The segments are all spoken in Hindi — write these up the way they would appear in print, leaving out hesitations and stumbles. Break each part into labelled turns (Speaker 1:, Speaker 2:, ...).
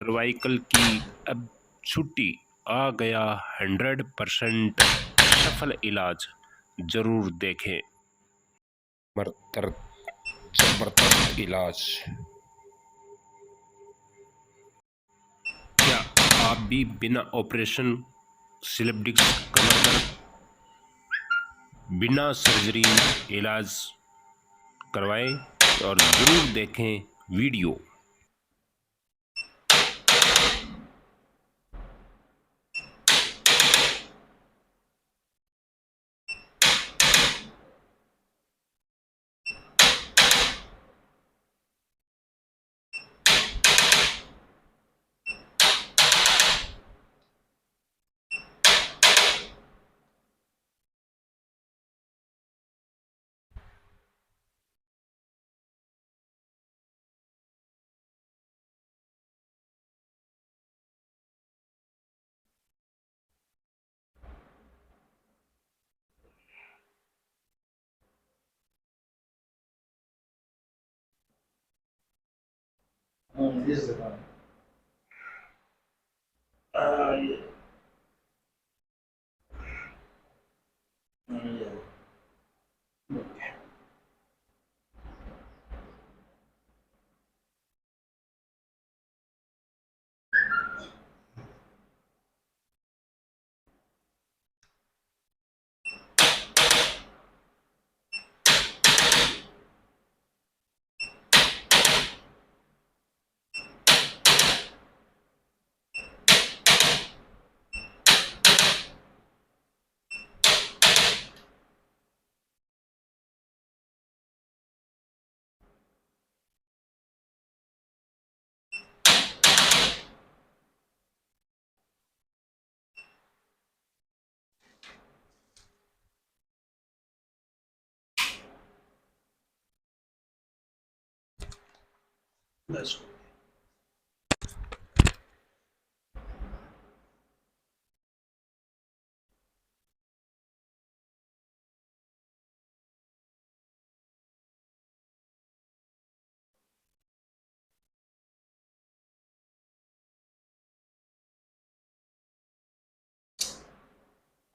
Speaker 1: सर्वाइकल की अब छुट्टी आ गया 100% सफल इलाज जरूर देखें। जबरदस्त इलाज। क्या आप भी बिना ऑपरेशन स्लिप डिस्क कमर दर्द बिना सर्जरी इलाज करवाएं और ज़रूर देखें video.
Speaker 2: This is the one. Yeah. Yeah. Okay. That's good.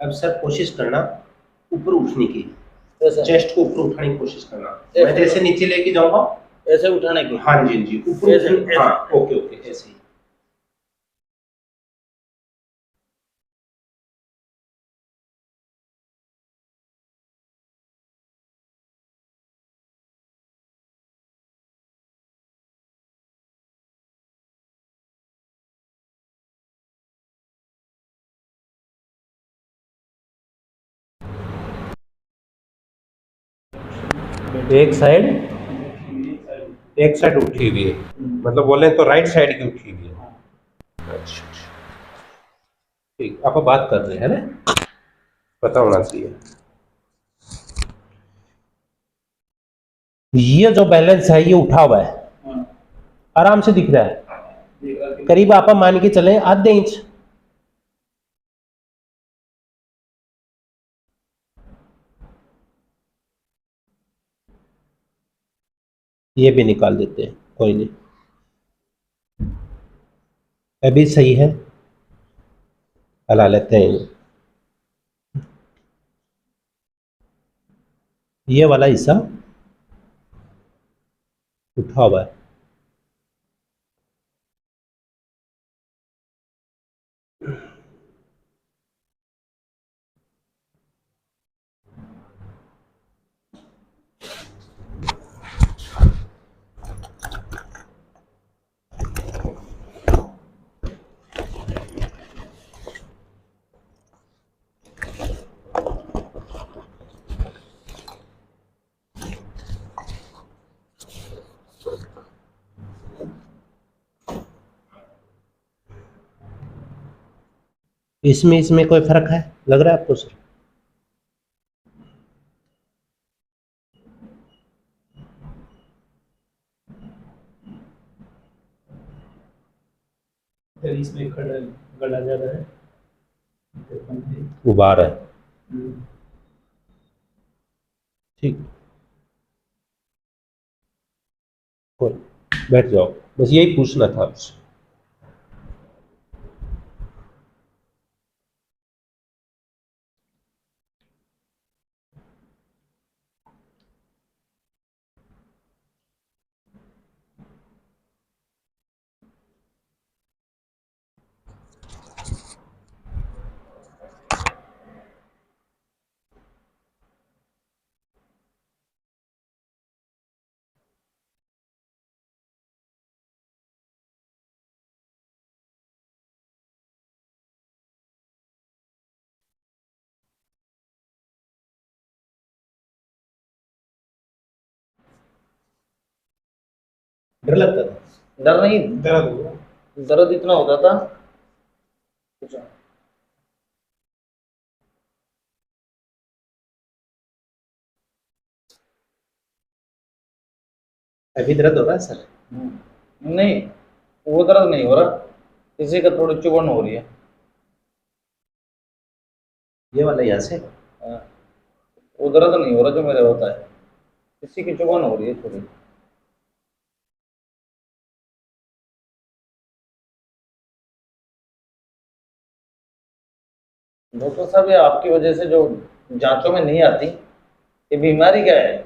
Speaker 2: अब सर कोशिश करना ऊपर उठने की, चेस्ट को ऊपर उठाने की कोशिश करना। मैं जैसे नीचे लेके जाऊंगा ऐसे उठाने की। हाँ जी जी, ऊपर ऐसे। हाँ ओके ओके, ऐसे ही। एक साइड उठी हुई है, मतलब बोले तो राइट साइड की उठी हुई है। अच्छा ठीक, आप बात कर रहे हैं ना, पता होना चाहिए। ये जो बैलेंस है ये उठा हुआ है, आराम से दिख रहा है, करीब आप मान के चले आधे इंच। ये भी निकाल देते हैं, कोई नहीं, अभी सही है, हला लेते हैं। ये वाला हिस्सा उठा हुआ है। इसमें इसमें कोई फर्क है लग रहा है आपको सर? इसमें खड़ा गला ज्यादा है, गुबार है। ठीक, कोई बैठ जाओ, बस यही पूछना था आपसे। डर लगता था?
Speaker 3: डर नहीं,
Speaker 2: दर्द हुआ?
Speaker 3: दर्द इतना होता था। अच्छा।
Speaker 2: अभी दर्द हो रहा है सर?
Speaker 3: नहीं, वो दर्द नहीं हो रहा, किसी का थोड़ी चुभन हो रही है।
Speaker 2: ये वाला यहाँ से?
Speaker 3: हाँ, वो दर्द नहीं हो रहा जो मेरे होता है, किसी की चुभन हो रही है थोड़ी। डॉक्टर साहब, ये आपकी वजह से जो जांचों में नहीं आती, ये बीमारी क्या है?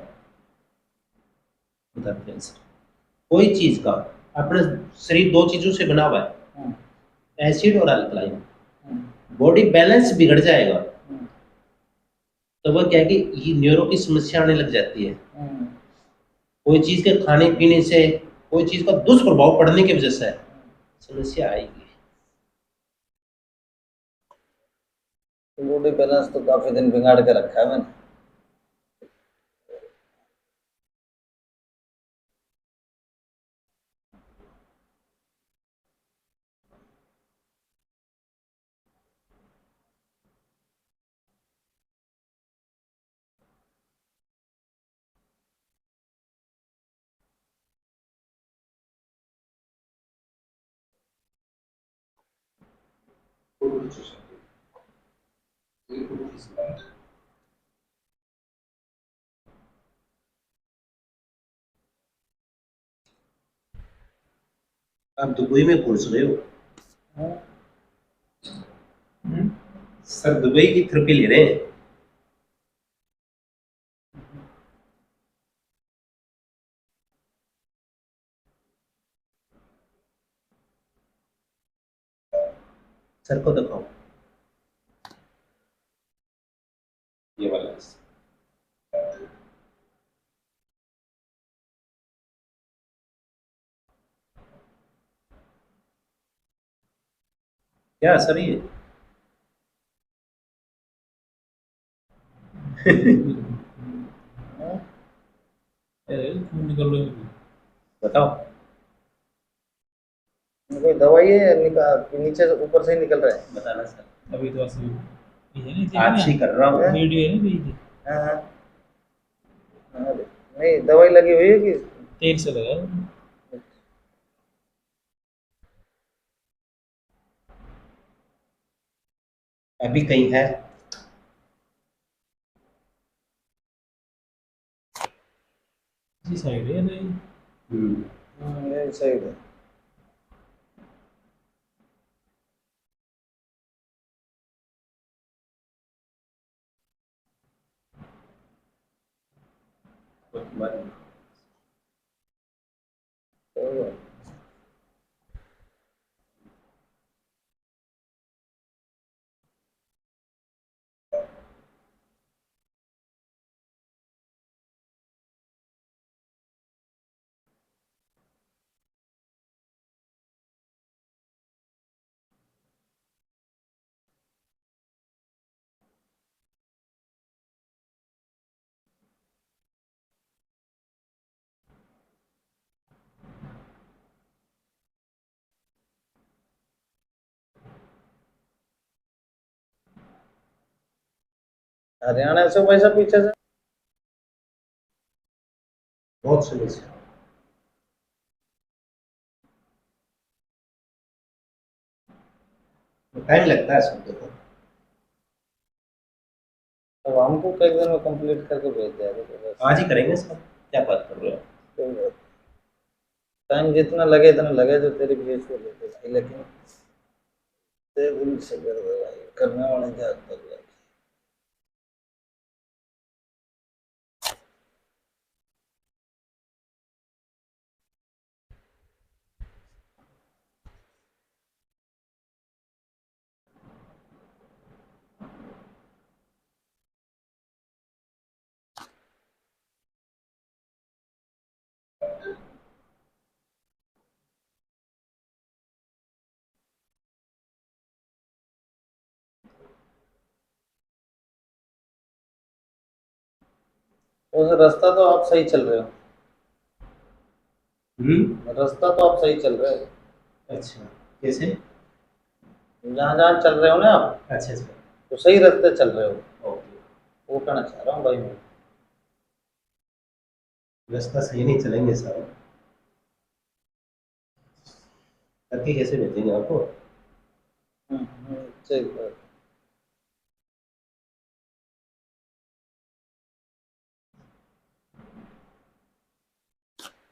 Speaker 2: बताते हैं सर। कोई चीज का, अपना शरीर दो चीजों से बना हुआ है,
Speaker 3: हम्म,
Speaker 2: एसिड और अल्कलाइन।
Speaker 3: हम्म,
Speaker 2: बॉडी बैलेंस बिगड़ जाएगा
Speaker 3: हम्म,
Speaker 2: तो वह क्या है कि ये न्यूरो की समस्या आने लग जाती है।
Speaker 3: हम्म।
Speaker 2: कोई चीज के खाने पीने से, कोई चीज का दुष्प्रभाव पड़ने की वजह से समस्या आएगी।
Speaker 3: बॉडी बैलेंस तो काफी दिन बिगाड़ के रखा है मैंने।
Speaker 2: आप दुबई में घुस रहे हो?
Speaker 3: हाँ,
Speaker 2: सर दुबई की थेरेपी ले रहे हैं? सर को दिखाओ, ये वाला। क्या सर ये?
Speaker 3: हाँ।
Speaker 2: बताओ।
Speaker 3: कोई दवाई है या नीचे से ऊपर से ही निकल रहा है?
Speaker 2: बताना सर।
Speaker 4: अभी तो ऐसे ये नहीं
Speaker 2: आज ही कर रहा हूँ।
Speaker 4: वीडियो है ना भेज
Speaker 3: हाँ, हाँ। हाँ, नहीं, दवाई लगी हुई है कि?
Speaker 4: तेल से लगा
Speaker 2: अभी कहीं है?
Speaker 4: इसी साइड है नहीं।
Speaker 3: ये सही है। सही है। हरियाणा से वैसा पीछे से?
Speaker 2: बहुत समस्या। टाइम लगता है सब देखो।
Speaker 3: अब हमको कई दिन में कंप्लीट करके भेज दिया तो
Speaker 2: आज ही करेंगे सर, क्या बात कर रहे हो?
Speaker 3: टाइम जितना लगे इतना लगे, जो तेरी भेज को लेते भाई, लेकिन से करने वाले क्या कर रहे हैं। उस रास्ता तो आप सही चल रहे हो। रास्ता तो आप सही चल रहे हो।
Speaker 2: अच्छा, कैसे?
Speaker 3: जहाँ जहाँ चल रहे हो ना आप,
Speaker 2: अच्छा अच्छा,
Speaker 3: तो सही रास्ते चल रहे हो।
Speaker 2: ओके।
Speaker 3: वो कहना चाह रहा हूँ भाई मैं।
Speaker 2: रास्ता सही नहीं चलेंगे सर, करके कैसे भेजेंगे आपको?
Speaker 3: सही बात।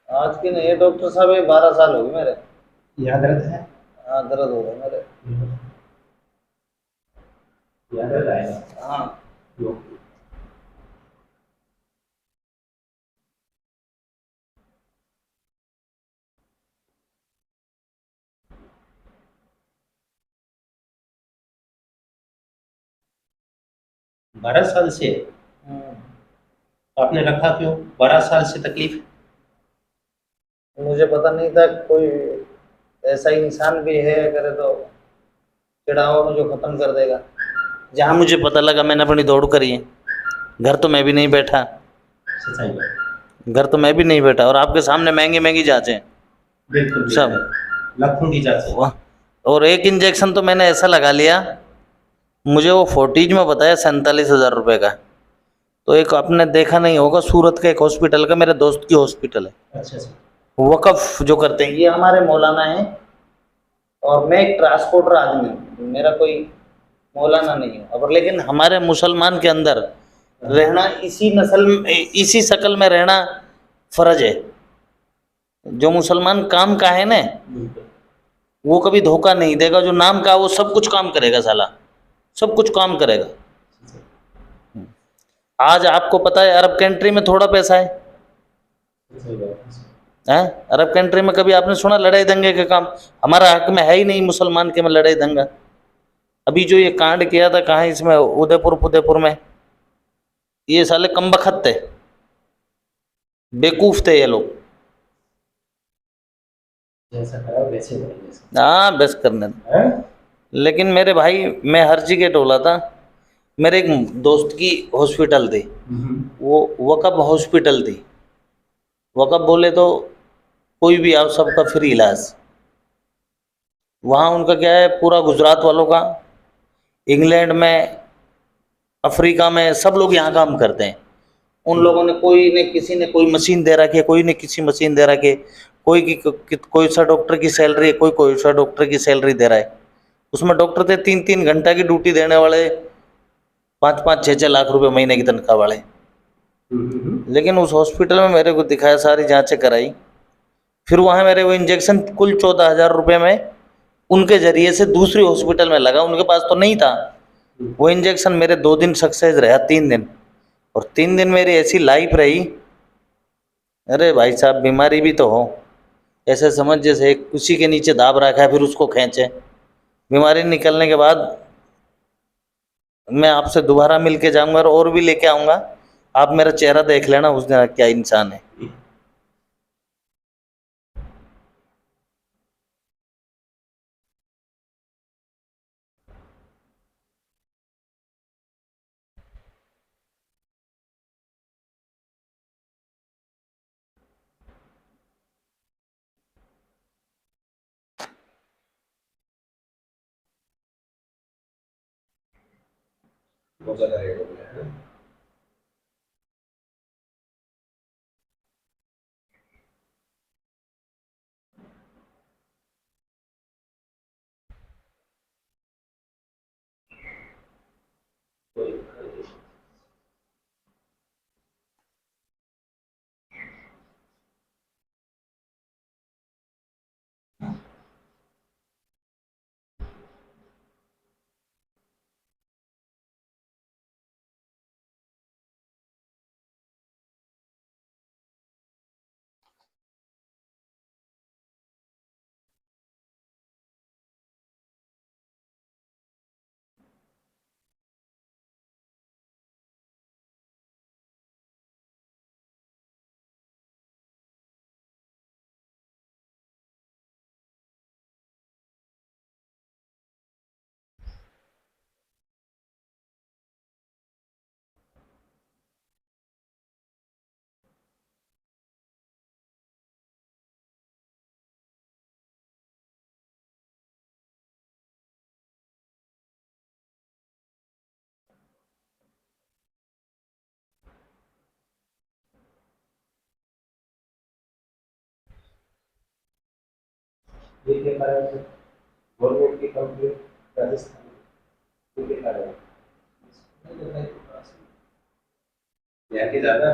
Speaker 3: आज के नहीं, डॉक्टर साहब ये 12 साल हो गए मेरे।
Speaker 2: यहाँ दर्द है?
Speaker 3: हाँ, दर्द हो गया मेरे।
Speaker 2: यहाँ दर्द आएगा?
Speaker 3: हाँ।
Speaker 2: ओके। बारह साल से आपने रखा क्यों? 12 साल से तकलीफ?
Speaker 3: मुझे पता नहीं था कोई ऐसा इंसान भी है, करे तो चिढ़ावा मुझे खत्म कर देगा। जहाँ मुझे पता लगा मैंने अपनी दौड़ करी है। घर तो मैं भी नहीं बैठा,
Speaker 2: सच्चाई बात।
Speaker 3: घर तो मैं भी नहीं बैठा, और आपके सामने महंगी महंगी जांचें
Speaker 2: बिल्कुल
Speaker 3: सब।
Speaker 2: लाखों की जांच है।
Speaker 3: और एक इंजेक्शन तो मैंने ऐसा लगा लिया, मुझे वो फोर्टीज में बताया 47,000 रुपये का। तो एक आपने देखा नहीं होगा, सूरत के एक हॉस्पिटल का, मेरे दोस्त की हॉस्पिटल है,
Speaker 2: अच्छा अच्छा।
Speaker 3: वक़्फ़ जो करते हैं ये हमारे मौलाना हैं। और मैं एक ट्रांसपोर्टर आदमी हूँ, मेरा कोई मौलाना नहीं है। और लेकिन हमारे मुसलमान के अंदर रहना, इसी नस्ल में, इसी शक्ल में रहना फ़र्ज है। जो मुसलमान काम का है ना,
Speaker 2: बिल्कुल।
Speaker 3: वो कभी धोखा नहीं देगा। जो नाम का वो सब कुछ काम करेगा साला, सब कुछ काम करेगा। आज आपको पता है अरब कंट्री में थोड़ा पैसा है,
Speaker 2: सही बात है।
Speaker 3: हैं? अरब कंट्री में कभी आपने सुना लड़ाई दंगे का काम? हमारा हक में है ही नहीं मुसलमान के में लड़ाई दंगा। अभी जो ये कांड किया था कहाँ, इसमें उदयपुर में, ये साले कमबख्त थे, बेवकूफ़ थे ये लोग।
Speaker 2: जैसा करा वैसे करेंगे।
Speaker 3: हाँ, बस करने दो।
Speaker 2: हैं?
Speaker 3: लेकिन मेरे भाई, मैं हर जगह डोला था। मेरे एक दोस्त की हॉस्पिटल थी, वो वकफ हॉस्पिटल थी। वकफ बोले तो कोई भी आओ, सबका फ्री इलाज। वहाँ उनका क्या है, पूरा गुजरात वालों का, इंग्लैंड में, अफ्रीका में, सब लोग यहाँ काम करते हैं। उन लोगों ने, कोई ने किसी ने कोई मशीन दे रखी है, कोई ने किसी मशीन दे रखी है, कोई सा डॉक्टर की सैलरी है, कोई सा डॉक्टर की सैलरी दे रहा है। उसमें डॉक्टर थे 3-3 घंटा की ड्यूटी देने वाले, 5-5, 6-6 लाख रुपए महीने की तनख्वाह वाले। लेकिन उस हॉस्पिटल में मेरे को दिखाया, सारी जांचें कराई, फिर वहाँ मेरे वो इंजेक्शन कुल 14,000 रुपये में उनके जरिए से दूसरी हॉस्पिटल में लगा। उनके पास तो नहीं था। वो इंजेक्शन मेरे 2 दिन सक्सेस रहा, 3 दिन। और 3 दिन मेरी ऐसी लाइफ रही, अरे भाई साहब बीमारी भी तो हो, ऐसे समझ जैसे एक उसी के नीचे दाब रखा है, फिर उसको खींचे। बीमारी निकलने के बाद मैं आपसे दोबारा मिल के जाऊँगा और भी लेके आऊँगा। आप मेरा चेहरा देख लेना उस दिन, क्या इंसान है।
Speaker 2: बहुत ज़्यादा रेट हो गया है ना। ये क्या कारण है? गवर्नमेंट की कंपनी राजस्थान में, ये क्या कारण है? यहाँ के ज्यादा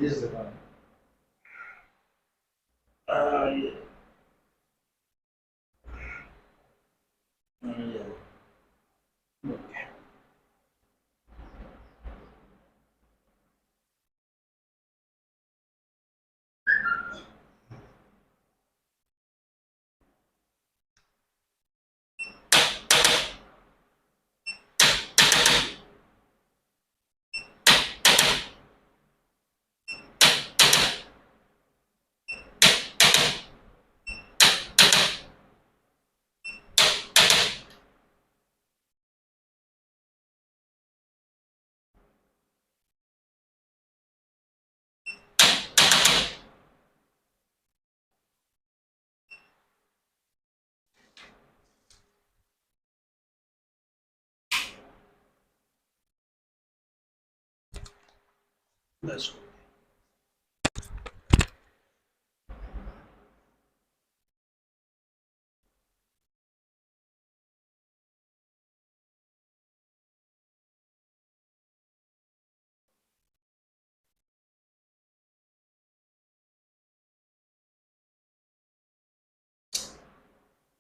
Speaker 3: इस दुकान
Speaker 2: बस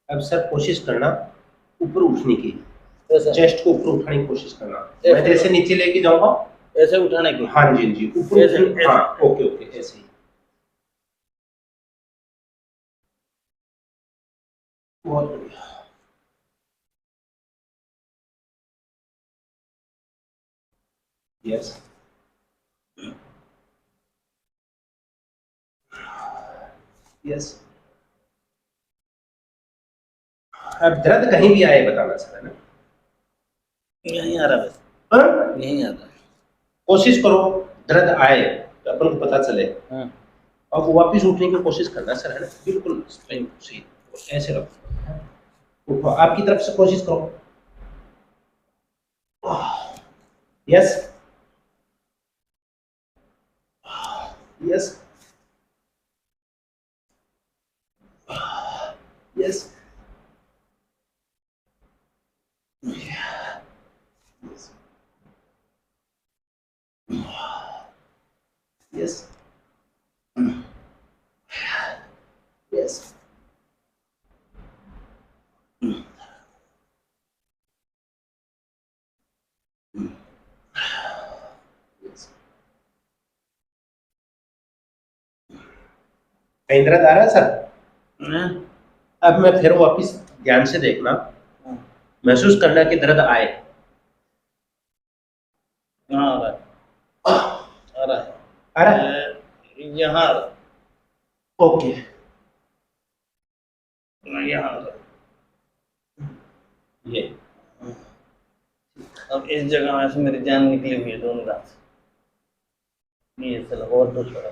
Speaker 2: अब सर कोशिश करना ऊपर उठने की,
Speaker 3: ऐसा
Speaker 2: चेस्ट को ऊपर उठाने की कोशिश करना।
Speaker 3: ऐसे।
Speaker 2: मैं जैसे नीचे लेके जाऊंगा,
Speaker 3: ऐसे उठाने की
Speaker 2: हाँ जी जी, ऊपर
Speaker 3: ऐसे,
Speaker 2: उठने- हाँ ओके ओके ऐसे ही। बहुत बढ़िया। Yes yes. अब दर्द कहीं भी आए बताना सर, है ना?
Speaker 3: यहीं आ रहा है,
Speaker 2: हाँ?
Speaker 3: यहीं आ रहा है।
Speaker 2: कोशिश करो दर्द आए तो अपन को पता चले।
Speaker 3: हाँ
Speaker 2: अब वापिस उठने की कोशिश करना सर, है ना? बिल्कुल सही, ऐसे रखो। उठो, आपकी तरफ से कोशिश करो। Yes yes yes yes yes. कहीं दर्द आ रहा है सर?
Speaker 3: हाँ
Speaker 2: अब मैं फिर वापिस ध्यान से देखना, महसूस करना कि दर्द आए।
Speaker 3: यहाँ आ रहा है, आ रहा है,
Speaker 2: आ रहा है?
Speaker 3: यहाँ आ रहा है,
Speaker 2: ओके।
Speaker 3: यहाँ आ रहा है।
Speaker 2: ये
Speaker 3: अब इस जगह से मेरी जान निकली हुई है दोनों रात से। ये चलो और तो छोड़ा।